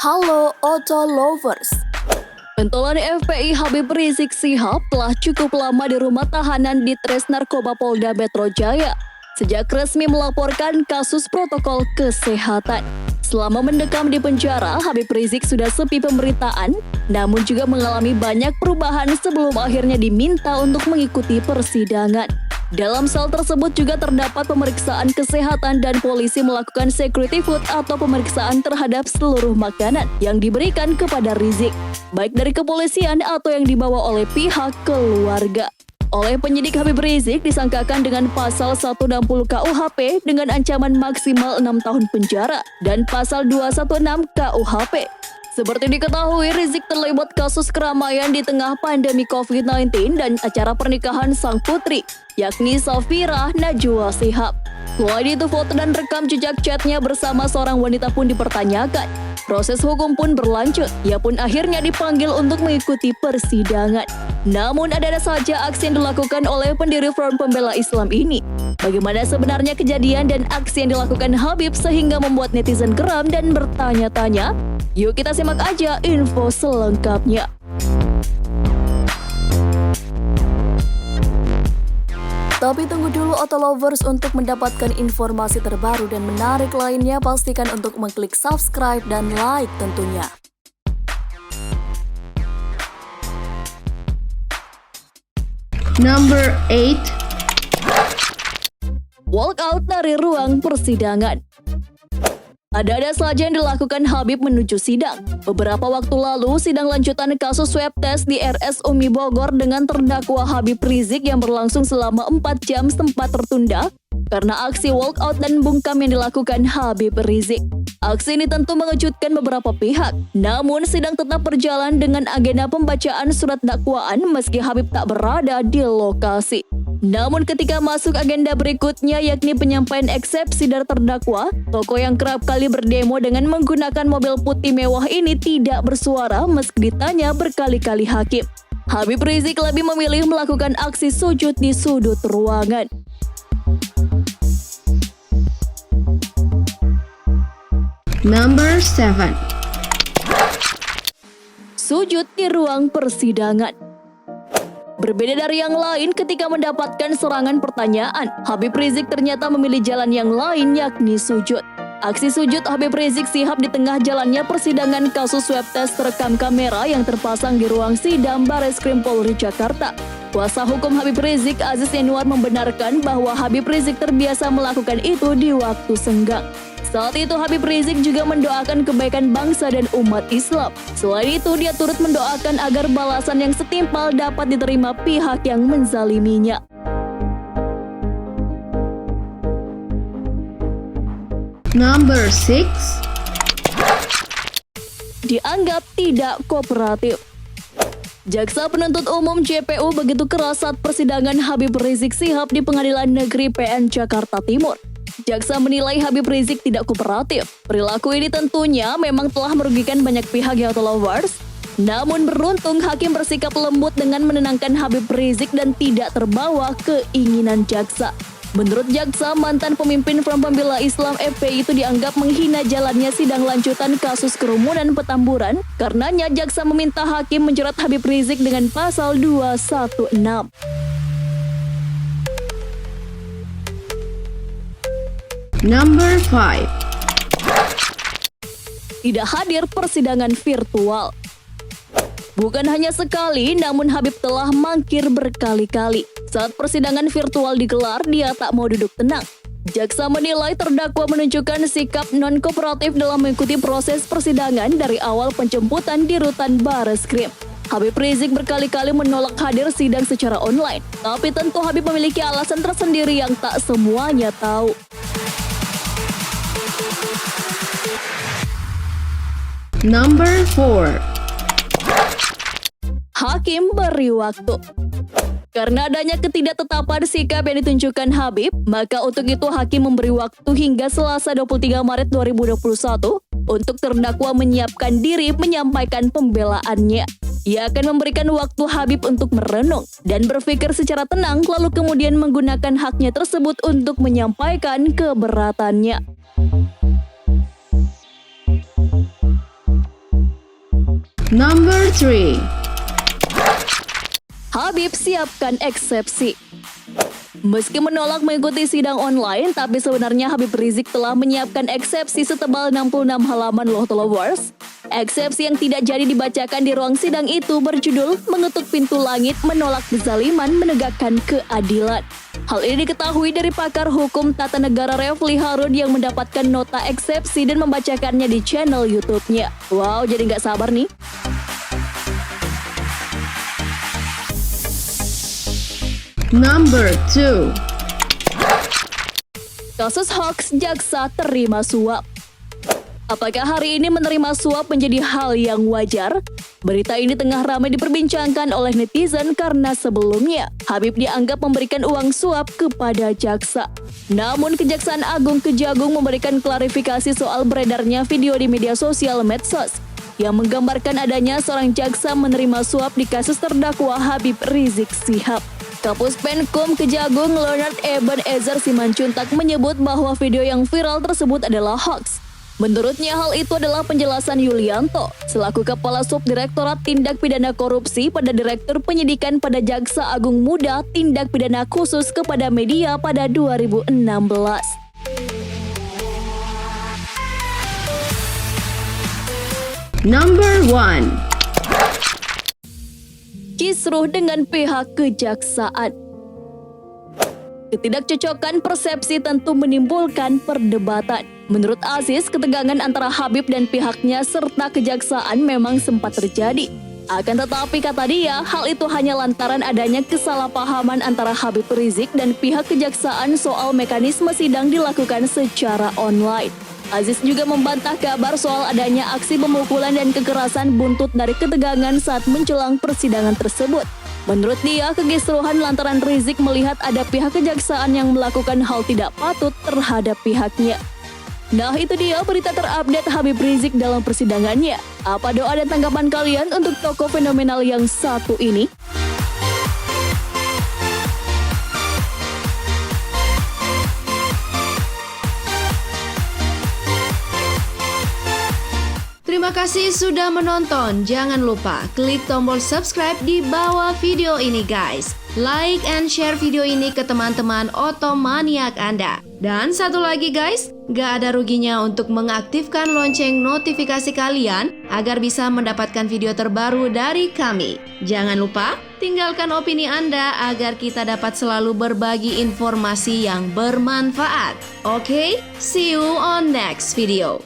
Halo Auto Lovers. Pentolan FPI Habib Rizik Syihab telah cukup lama di rumah tahanan di Tres Narkoba Polda Metro Jaya sejak resmi melaporkan kasus protokol kesehatan. Selama mendekam di penjara, Habib Rizik sudah sepi pemberitaan, namun juga mengalami banyak perubahan sebelum akhirnya diminta untuk mengikuti persidangan. Dalam sel tersebut juga terdapat pemeriksaan kesehatan dan polisi melakukan security food atau pemeriksaan terhadap seluruh makanan yang diberikan kepada Rizik, baik dari kepolisian atau yang dibawa oleh pihak keluarga. Oleh penyidik, Habib Rizik disangkakan dengan pasal 160 KUHP dengan ancaman maksimal 6 tahun penjara dan pasal 216 KUHP. Seperti diketahui, Rizik terlibat kasus keramaian di tengah pandemi COVID-19 dan acara pernikahan sang putri, yakni Safira Najwa Shihab. Selain itu, foto dan rekam jejak chatnya bersama seorang wanita pun dipertanyakan. Proses hukum pun berlanjut, ia pun akhirnya dipanggil untuk mengikuti persidangan. Namun ada saja aksi yang dilakukan oleh pendiri Front Pembela Islam ini. Bagaimana sebenarnya kejadian dan aksi yang dilakukan Habib sehingga membuat netizen geram dan bertanya-tanya? Yuk kita simak aja info selengkapnya. Tapi tunggu dulu Auto Lovers, untuk mendapatkan informasi terbaru dan menarik lainnya pastikan untuk mengklik subscribe dan like tentunya. Number 8. Walkout dari ruang persidangan. Ada-ada saja yang dilakukan Habib menuju sidang. Beberapa waktu lalu, sidang lanjutan kasus swab test di RS Umi Bogor dengan terdakwa Habib Rizik yang berlangsung selama 4 jam sempat tertunda karena aksi walkout dan bungkam yang dilakukan Habib Rizik. Aksi ini tentu mengejutkan beberapa pihak. Namun, sidang tetap berjalan dengan agenda pembacaan surat dakwaan meski Habib tak berada di lokasi. Namun ketika masuk agenda berikutnya, yakni penyampaian eksepsi dari terdakwa, tokoh yang kerap kali berdemo dengan menggunakan mobil putih mewah ini tidak bersuara meski ditanya berkali-kali hakim. Habib Rizik lebih memilih melakukan aksi sujud di sudut ruangan. Number 7. Sujud di ruang persidangan. Berbeda dari yang lain, ketika mendapatkan serangan pertanyaan, Habib Rizik ternyata memilih jalan yang lain, yakni sujud. Aksi sujud Habib Rizik Syihab di tengah jalannya persidangan kasus swab test terekam kamera yang terpasang di ruang sidang Bareskrim Polri Jakarta. Kuasa hukum Habib Rizik, Aziz Yanuar, membenarkan bahwa Habib Rizik terbiasa melakukan itu di waktu senggang. Saat itu Habib Rizik juga mendoakan kebaikan bangsa dan umat Islam. Selain itu, dia turut mendoakan agar balasan yang setimpal dapat diterima pihak yang menzaliminya. Number 6. Dianggap tidak kooperatif. Jaksa Penuntut Umum JPU begitu keras saat persidangan Habib Rizik Syihab di Pengadilan Negeri PN Jakarta Timur. Jaksa menilai Habib Rizik tidak kooperatif. Perilaku ini tentunya memang telah merugikan banyak pihak ya Auto Lovers. Namun beruntung hakim bersikap lembut dengan menenangkan Habib Rizik dan tidak terbawa keinginan jaksa. Menurut jaksa, mantan pemimpin Front Pembela Islam FPI itu dianggap menghina jalannya sidang lanjutan kasus kerumunan Petamburan. Karenanya jaksa meminta hakim menjerat Habib Rizik dengan pasal 216. Number 5. Tidak hadir persidangan virtual. Bukan hanya sekali, namun Habib telah mangkir berkali-kali. Saat persidangan virtual digelar, dia tak mau duduk tenang. Jaksa menilai terdakwa menunjukkan sikap non-kooperatif dalam mengikuti proses persidangan dari awal penjemputan di rutan Bareskrim. Habib Rizik berkali-kali menolak hadir sidang secara online. Tapi tentu Habib memiliki alasan tersendiri yang tak semuanya tahu. Number 4. Hakim beri waktu. Karena adanya ketidaktetapan sikap yang ditunjukkan Habib, maka untuk itu hakim memberi waktu hingga Selasa 23 Maret 2021 untuk terdakwa menyiapkan diri menyampaikan pembelaannya. Ia akan memberikan waktu Habib untuk merenung dan berpikir secara tenang, lalu kemudian menggunakan haknya tersebut untuk menyampaikan keberatannya. Number 3. Habib siapkan eksepsi. Meski menolak mengikuti sidang online, tapi sebenarnya Habib Rizik telah menyiapkan eksepsi setebal 66 halaman loh Lovers. Eksepsi yang tidak jadi dibacakan di ruang sidang itu berjudul Mengetuk Pintu Langit Menolak Kezaliman Menegakkan Keadilan. Hal ini diketahui dari pakar hukum tata negara Refli Harun yang mendapatkan nota eksepsi dan membacakannya di channel YouTube-nya. Wow, jadi nggak sabar nih. Number 2. Kasus hoax jaksa terima suap. Apakah hari ini menerima suap menjadi hal yang wajar? Berita ini tengah ramai diperbincangkan oleh netizen karena sebelumnya Habib dianggap memberikan uang suap kepada jaksa. Namun Kejaksaan Agung Kejagung memberikan klarifikasi soal beredarnya video di media sosial medsos yang menggambarkan adanya seorang jaksa menerima suap di kasus terdakwa Habib Rizik Syihab. Kapus Penkum Kejagung Leonard Eben Ezer Simanjuntak menyebut bahwa video yang viral tersebut adalah hoax. Menurutnya hal itu adalah penjelasan Yulianto selaku Kepala Subdirektorat Tindak Pidana Korupsi pada Direktur Penyidikan pada Jaksa Agung Muda Tindak Pidana Khusus kepada Media pada 2016. Number 1. Kisruh dengan pihak kejaksaan. Ketidakcocokan persepsi tentu menimbulkan perdebatan. Menurut Aziz, ketegangan antara Habib dan pihaknya serta kejaksaan memang sempat terjadi. Akan tetapi kata dia, hal itu hanya lantaran adanya kesalahpahaman antara Habib Rizik dan pihak kejaksaan soal mekanisme sidang dilakukan secara online. Aziz juga membantah kabar soal adanya aksi pemukulan dan kekerasan buntut dari ketegangan saat menjelang persidangan tersebut. Menurut dia, kekisruhan lantaran Rizik melihat ada pihak kejaksaan yang melakukan hal tidak patut terhadap pihaknya. Nah, itu dia berita terupdate Habib Rizik dalam persidangannya. Apa doa dan tanggapan kalian untuk tokoh fenomenal yang satu ini? Terima kasih sudah menonton. Jangan lupa klik tombol subscribe di bawah video ini guys. Like and share video ini ke teman-teman otomaniak Anda. Dan satu lagi guys, gak ada ruginya untuk mengaktifkan lonceng notifikasi kalian agar bisa mendapatkan video terbaru dari kami. Jangan lupa tinggalkan opini Anda agar kita dapat selalu berbagi informasi yang bermanfaat. Oke, see you on next video.